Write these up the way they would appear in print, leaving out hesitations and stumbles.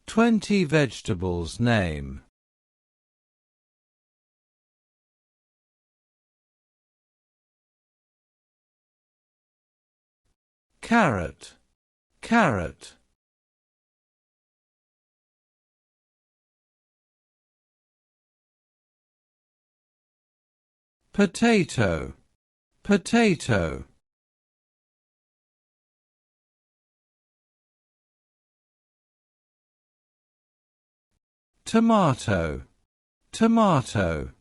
20 vegetables name. Carrot, carrot. Potato, potato. Tomato, tomato.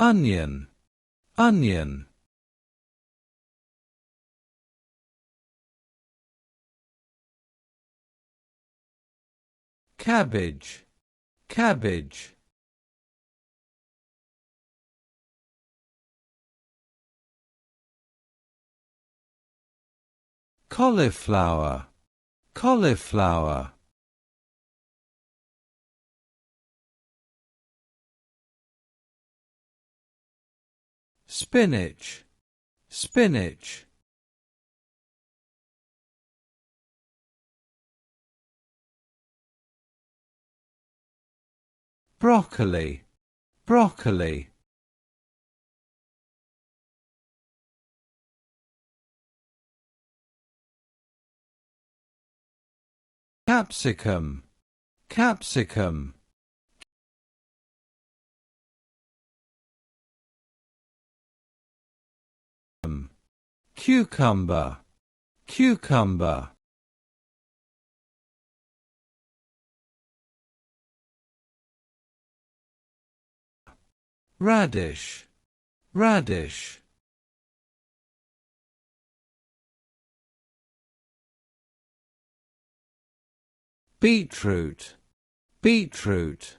Onion, onion. Cabbage, cabbage. Cauliflower, cauliflower. Spinach, spinach. Broccoli, broccoli. Capsicum, capsicum. Cucumber, cucumber. Radish, radish. Beetroot, beetroot.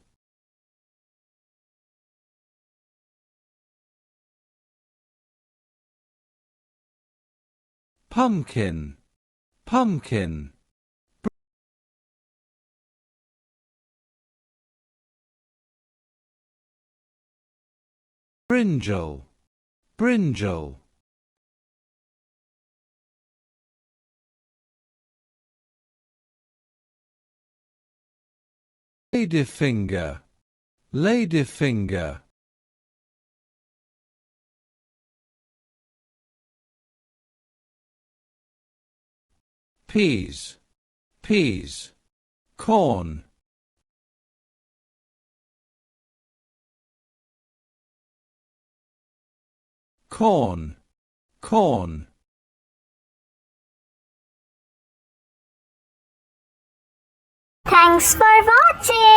Pumpkin, pumpkin. Brinjal, brinjal. Ladyfinger, ladyfinger. Peas, peas. Corn, corn, corn. Thanks for watching.